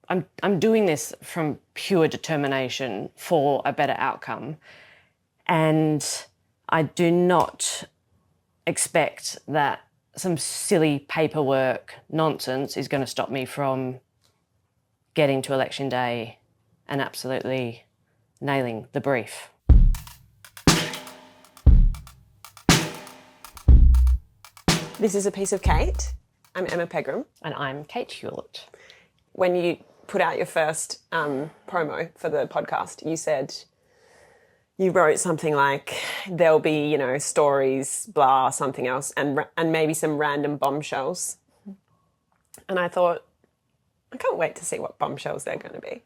I'm doing this from pure determination for a better outcome, and I do not expect that some silly paperwork nonsense is going to stop me from getting to election day and absolutely nailing the brief. This is A Piece of Kate. I'm Emma Pegram. And I'm Kate Hulett. When you put out your first promo for the podcast, you said you wrote something like, there'll be, stories, blah, something else, and maybe some random bombshells. And I thought, I can't wait to see what bombshells they're going to be.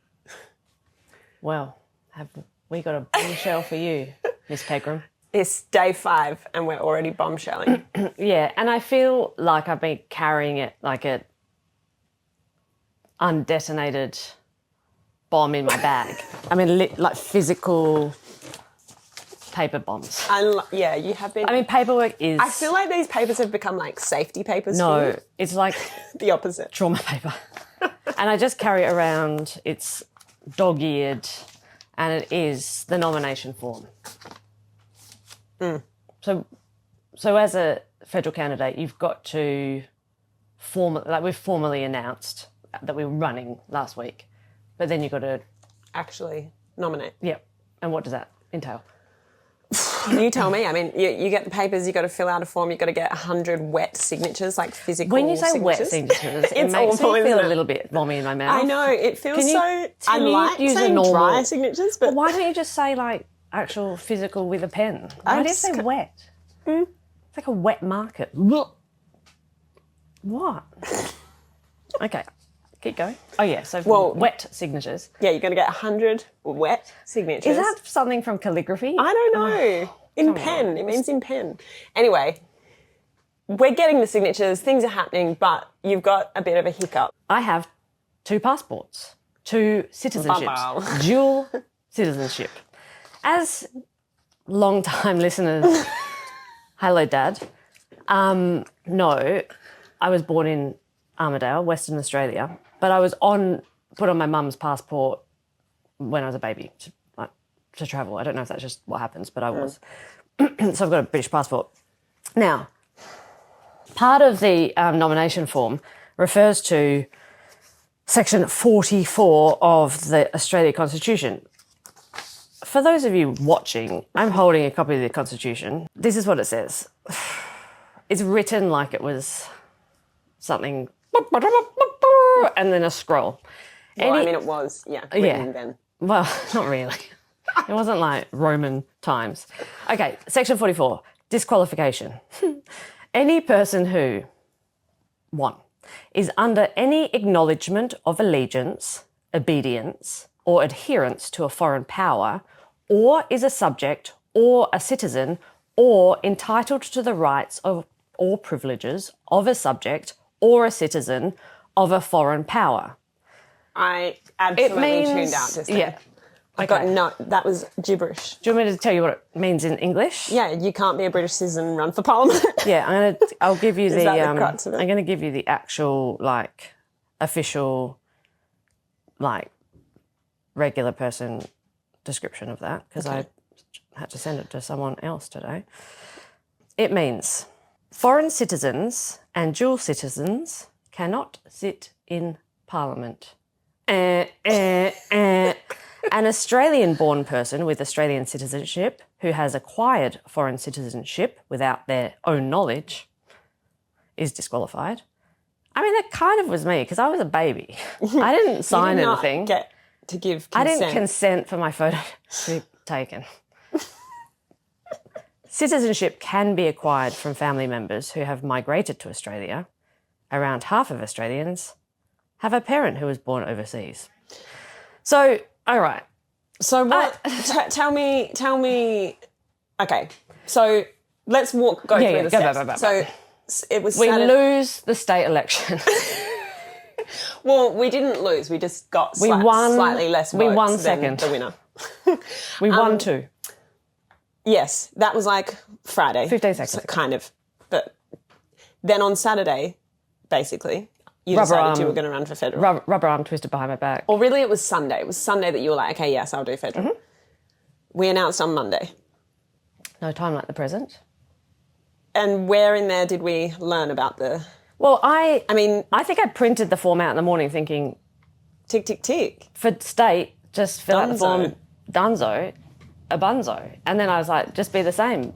Well, have we got a bombshell for you, Miss Pegram? It's day 5 and we're already bombshelling. Yeah, and I feel like I've been carrying it like a undetonated bomb in my bag. I mean, like physical paper bombs. Yeah, you have been. I mean, paperwork is... I feel like these papers have become like safety papers for No, you. it's like... The opposite. Trauma paper. And I just carry it around. It's dog-eared, and it is the nomination form. So as a federal candidate, you've got to we've formally announced that we were running last week, but then you've got to Actually nominate. yeah. And what does that entail? You tell me. I mean, you get the papers, you got to fill out a form, you got to get 100 wet signatures, like physical When you say signatures. wet signatures, it It's makes awful, me feel isn't a it? little bit vommy in my mouth. I know, it feels Can you- so... I can you like use a saying normal- dry signatures, but... Why don't you just say like actual physical with a pen? Why do you say wet? It's like a wet market. What? Okay, keep going. Oh yeah, so wet signatures. Yeah, you're going to get 100 wet signatures. Is that something from calligraphy? I don't know. In pen. It means in pen. Anyway, we're getting the signatures, things are happening, but you've got a bit of a hiccup. I have 2 passports, 2 citizenships, Wow. dual citizenship. As long-time listeners, hello, Dad. No, I was born in Armidale, Western Australia, but I was put on my mum's passport when I was a baby to travel. I don't know if that's just what happens, but I was. So I've got a British passport. Now, part of the nomination form refers to Section 44 of the Australia Constitution. For those of you watching, I'm holding a copy of the Constitution. This is what it says. It's written like it was something, and then a scroll. Well, I mean, it was, written then. Well, not really. It wasn't like Roman times. Okay, Section 44, disqualification. Any person who, 1, is under any acknowledgement of allegiance, obedience, or adherence to a foreign power, or is a subject or a citizen, or entitled to the rights of or privileges of a subject or a citizen of a foreign power. I absolutely tuned out just then. Yeah. I got no, that was gibberish. Do you want me to tell you what it means in English? Yeah, you can't be a British citizen and run for Parliament. Yeah, I'll give you the that the crux of it? I'm going to give you the actual official regular person description of that because I had to send it to someone else today. It means foreign citizens and dual citizens cannot sit in Parliament. An Australian-born person with Australian citizenship who has acquired foreign citizenship without their own knowledge is disqualified. I mean, that kind of was me because I was a baby. I didn't sign You did not anything. get to give consent. I didn't consent for my photo to be taken. Citizenship can be acquired from family members who have migrated to Australia. Around half of Australians have a parent who was born overseas. So, all right. So what? Tell me. Okay, so let's go through the steps. So it was. We lose the state election. Well, we didn't lose. We just got slightly less votes. We won than second. The winner. We won 2. Yes, that was like Friday. 15 seconds. So kind of. But then on Saturday, basically, you decided you were going to run for federal. Rubber arm twisted behind my back. Or really it was Sunday. It was Sunday that you were like, okay, yes, I'll do federal. Mm-hmm. We announced on Monday. No time like the present. And where in there did we learn about the... Well, I mean... think I printed the form out in the morning thinking... Tick, tick, tick. For state, just fill out the Dunzo. form. Dunzo. A bunzo. And then I was like, just be the same.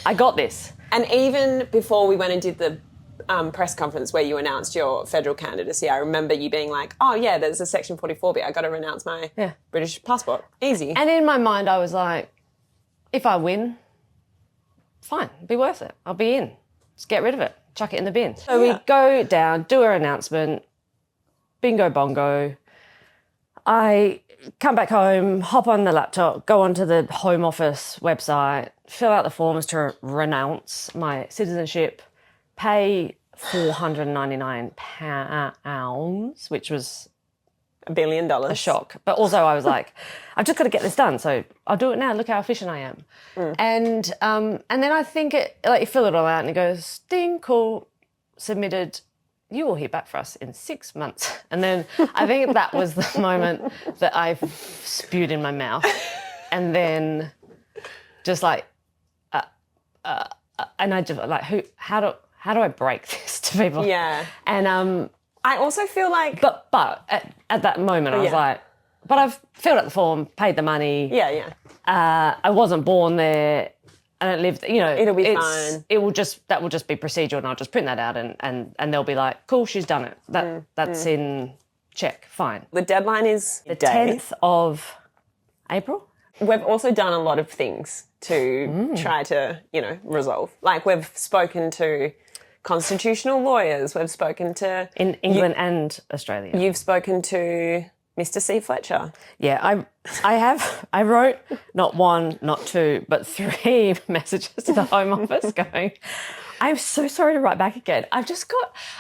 I got this. And even before we went and did the press conference where you announced your federal candidacy, I remember you being like, oh, yeah, there's a Section 44B. I got to renounce my British passport. Easy. And in my mind, I was like, if I win, fine, be worth it. I'll be in. Just get rid of it. Chuck it in the bin. So we go down, do our announcement, bingo bongo. I come back home, hop on the laptop, go onto the Home Office website, fill out the forms to renounce my citizenship, pay £499, which was $1 billion. a shock. But also I was like, I've just got to get this done, so I'll do it now. Look how efficient I am. And then I think you fill it all out and it goes, ding, cool, submitted. You will hear back for us in 6 months. And then I think that was the moment that I spewed in my mouth. And then just like, and I just like, how do I break this to people? Yeah. And I also feel like... But at that moment, I was like, but I've filled out the form, paid the money. Yeah. I wasn't born there. I don't live, it'll be fine. That will just be procedural, and I'll just print that out, and they'll be like, cool, she's done it. That's in check, fine. The deadline is the 10th of April. We've also done a lot of things to try to, resolve. Like we've spoken to constitutional lawyers. We've spoken to... In England and Australia. You've spoken to Mr. C. Fletcher. Yeah, I wrote not one, not two, but 3 messages to the Home Office going, I'm so sorry to write back again. I just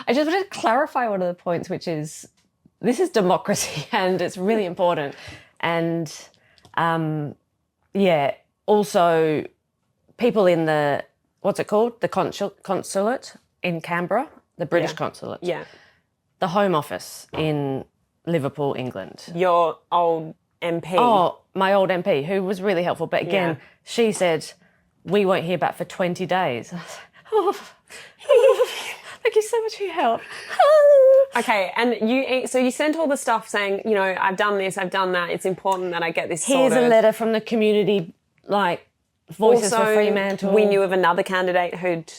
wanted to clarify one of the points, which is this is democracy and it's really important. And also people in the, what's it called? The consulate in Canberra, the British consulate. Yeah. The Home Office in Liverpool, England. Your old MP. Oh, my old MP, who was really helpful. But again, she said, we won't hear back for 20 days. I was like, thank you so much for your help. Okay, and you sent all the stuff saying, I've done this, I've done that. It's important that I get this Here's sorted. a letter from the community, like Voices also, for Fremantle. We knew of another candidate who'd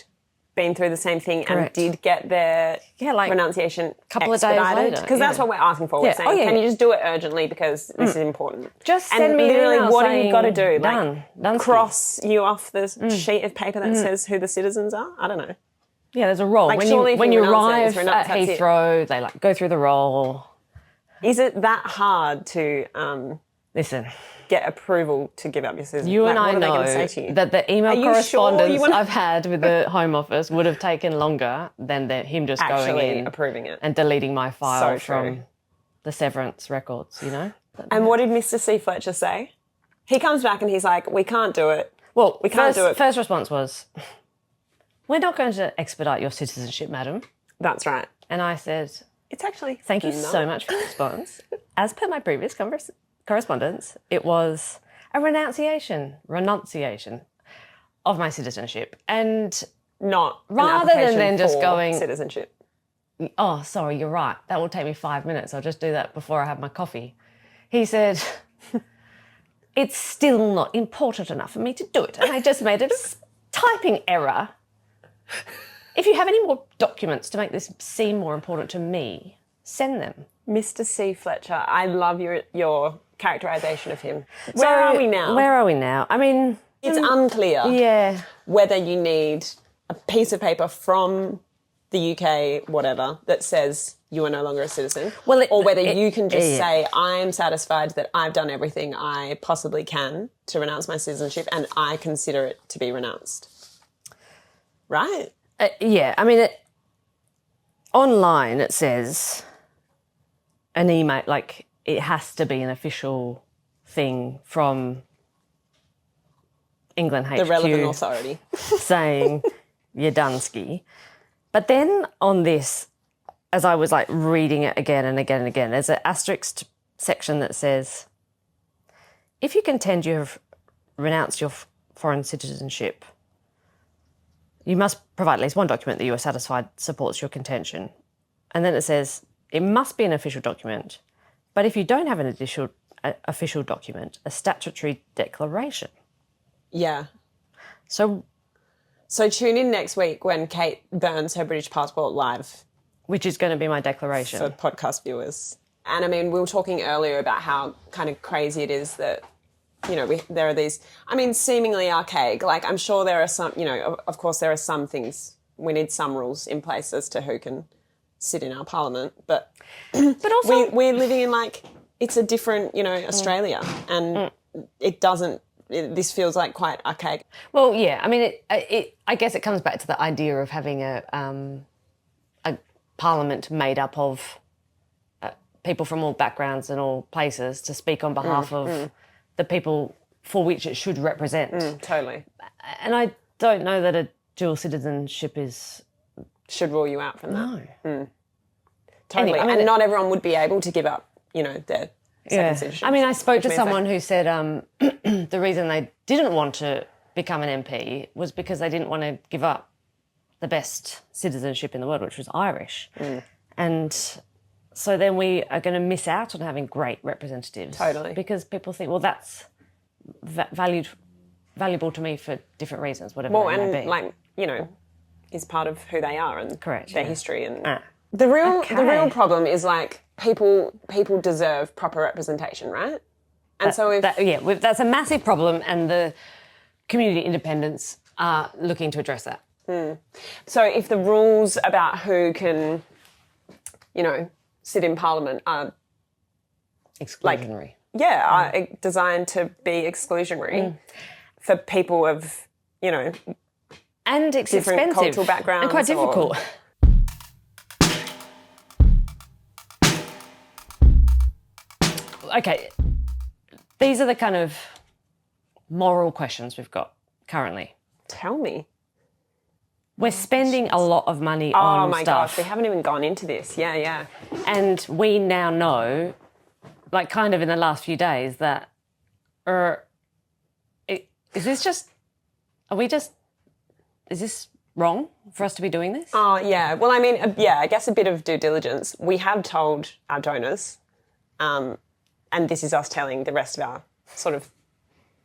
been through the same thing Correct. and did get their renunciation a couple of days later. Because that's what we're asking for. We're saying, can you just do it urgently because this is important? Just send me literally, an email what have you got to do? Done. Cross you off the sheet of paper that says who the citizens are? I don't know. Yeah, there's a roll. Like, when you arrive renounce, at Heathrow, they go through the roll. Is it that hard to Listen, get approval to give up your citizenship? you and I what are they know gonna say to you? that the email you correspondence sure I've had with the Home Office would have taken longer than him just Actually going in approving it and deleting my file So true. from the severance records, And what did Mr. C. Fletcher say? He comes back and he's like, we can't do it. Well, we can't do it. First response was, we're not going to expedite your citizenship, madam. That's right. And I said, It's actually thank you so much for the response. As per my previous correspondence, it was a renunciation of my citizenship. And not rather than just going citizenship. Oh, sorry, you're right. That will take me 5 minutes. I'll just do that before I have my coffee. He said, it's still not important enough for me to do it. And I just made a typing error. If you have any more documents to make this seem more important to me, send them. Mr. C. Fletcher, I love your characterisation of him. Where are we now? I mean... It's unclear whether you need a piece of paper from the UK, whatever, that says you are no longer a citizen, or whether you can just say, I'm satisfied that I've done everything I possibly can to renounce my citizenship and I consider it to be renounced. Right? I mean, online it says an email, like it has to be an official thing from England HQ. The relevant authority. saying, you're done ski. But then on this, as I was like reading it again and again and again, there's an asterisk section that says, if you contend you have renounced your foreign citizenship, you must provide at least one document that you are satisfied supports your contention. And then it says, it must be an official document, but if you don't have an official document, a statutory declaration. Yeah. So tune in next week when Kate burns her British passport live. Which is going to be my declaration. For podcast viewers. And I mean, we were talking earlier about how kind of crazy it is that, you know, there are these, I mean, seemingly archaic. Like, I'm sure there are some, you know, of course there are some things, we need some rules in place as to who can sit in our parliament. But also we're living in, like, it's a different, you know, Australia. And it doesn't, this feels like quite archaic. Well, yeah, I mean, I guess it comes back to the idea of having a parliament made up of people from all backgrounds and all places to speak on behalf of the people for which it should represent. Totally. And I don't know that a dual citizenship should rule you out from that. No. Totally. Anyway, and not everyone would be able to give up, you know, their second citizenship. I mean, I spoke to someone who said the reason they didn't want to become an MP was because they didn't want to give up the best citizenship in the world, which was Irish. And so then we are going to miss out on having great representatives. Totally. Because people think, well, that's valuable to me for different reasons, whatever they may be. Like, you know, is part of who they are and their history. And the real problem is, like, people deserve proper representation, right? And so if... that's a massive problem, and the community independents are looking to address that. So if the rules about who can, you know, sit in Parliament are... Exclusionary. Are designed to be exclusionary for people of, you know... And it's different expensive. Cultural backgrounds. And quite difficult. Okay, these are the kind of moral questions we've got currently. Tell me. We're spending a lot of money on stuff. Oh my gosh, we haven't even gone into this. Yeah. And we now know, like kind of in the last few days, that is this wrong for us to be doing this? Oh, yeah. Well, I mean, I guess a bit of due diligence. We have told our donors, and this is us telling the rest of our sort of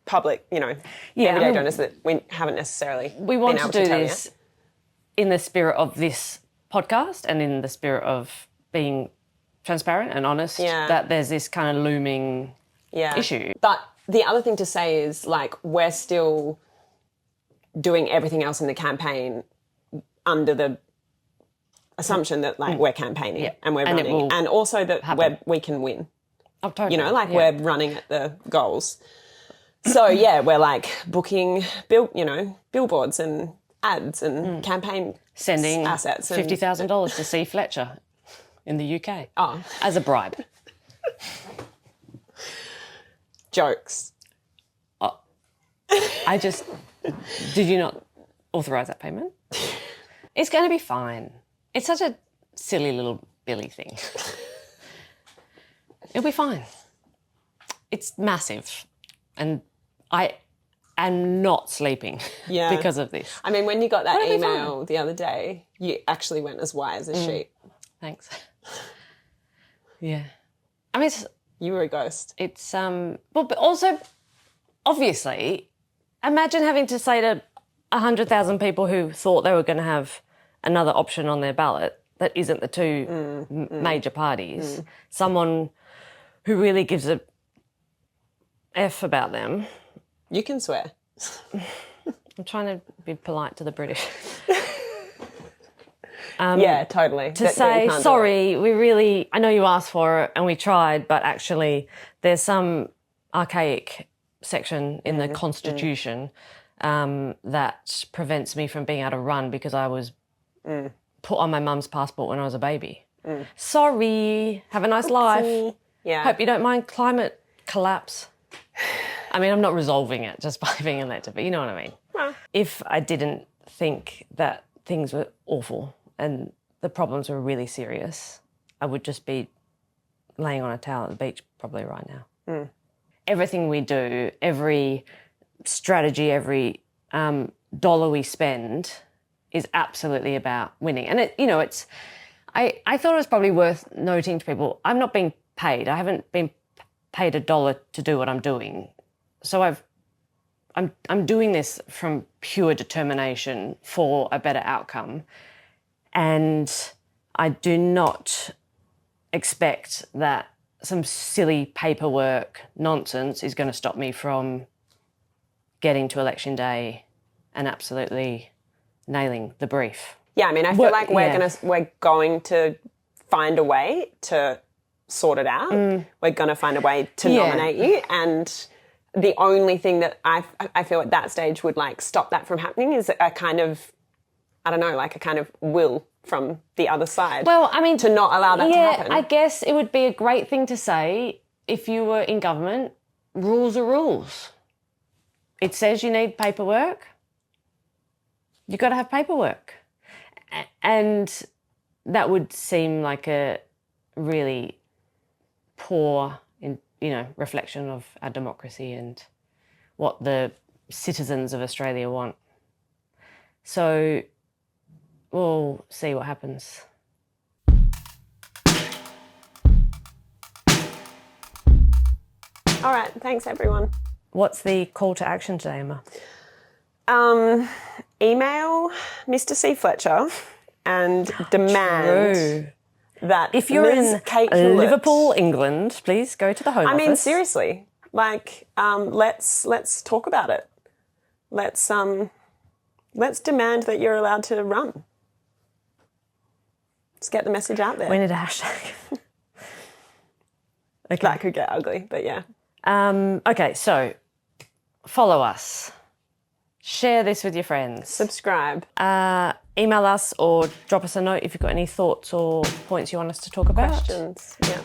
public, you know, everyday donors that we haven't necessarily We want been able to do tell this yet. in the spirit of this podcast and in the spirit of being transparent and honest, that there's this kind of looming issue. But the other thing to say is, like, we're still doing everything else in the campaign under the assumption that, like, we're campaigning and we're running, and also that we can win. Oh, totally. You know, like we're running at the goals. So we're like booking billboards and ads and campaign sending assets, $50,000 to see Fletcher in the UK as a bribe. Jokes. Did you not authorise that payment? It's going to be fine. It's such a silly little Billy thing. It'll be fine. It's massive. And I am not sleeping because of this. I mean, when you got that email the other day, you actually went as white as a sheet. Thanks. Yeah. I mean, you were a ghost. It's, but also, obviously, imagine having to say to 100,000 people who thought they were going to have another option on their ballot that isn't the two major parties, someone who really gives a F about them. You can swear. I'm trying to be polite to the British. Yeah, totally. To say, sorry, I know you asked for it and we tried, but actually there's some archaic section in the Constitution that prevents me from being able to run because I was put on my mum's passport when I was a baby. Sorry, have a nice life. Yeah. Hope you don't mind climate collapse. I mean, I'm not resolving it just by being elected, but you know what I mean. If I didn't think that things were awful and the problems were really serious, I would just be laying on a towel at the beach probably right now. Everything we do, every strategy, every dollar we spend is absolutely about winning. And I thought it was probably worth noting to people, I'm not being paid. I haven't been paid $1 to do what I'm doing. So I'm doing this from pure determination for a better outcome. And I do not expect that some silly paperwork nonsense is going to stop me from getting to election day and absolutely nailing the brief. Yeah, I mean, I feel like we're going to find a way to sort it out. We're going to find a way to nominate you. And the only thing that I feel at that stage would like stop that from happening is a kind of, I don't know, like a kind of will from the other side. Well, I mean, to not allow that to happen. I guess it would be a great thing to say if you were in government, rules are rules. It says you need paperwork. You've got to have paperwork. And that would seem like a really poor, reflection of our democracy and what the citizens of Australia want. So we'll see what happens. All right, thanks everyone. What's the call to action today, Emma? Email Mr. C. Fletcher and demand that if you're in Kate Hulett, Liverpool, England, please go to the Home Office. I mean, seriously, like, let's talk about it. Let's demand that you're allowed to run. Let's get the message out there. We need a hashtag. Okay. That could get ugly, but yeah. Okay, so follow us. Share this with your friends. Subscribe. Email us or drop us a note if you've got any thoughts or points you want us to talk about. Questions, yeah.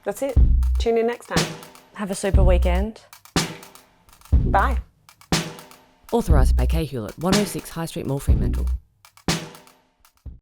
That's it. Tune in next time. Have a super weekend. Bye. Authorised by K. Hulett, 106 High Street Mall, Fremantle.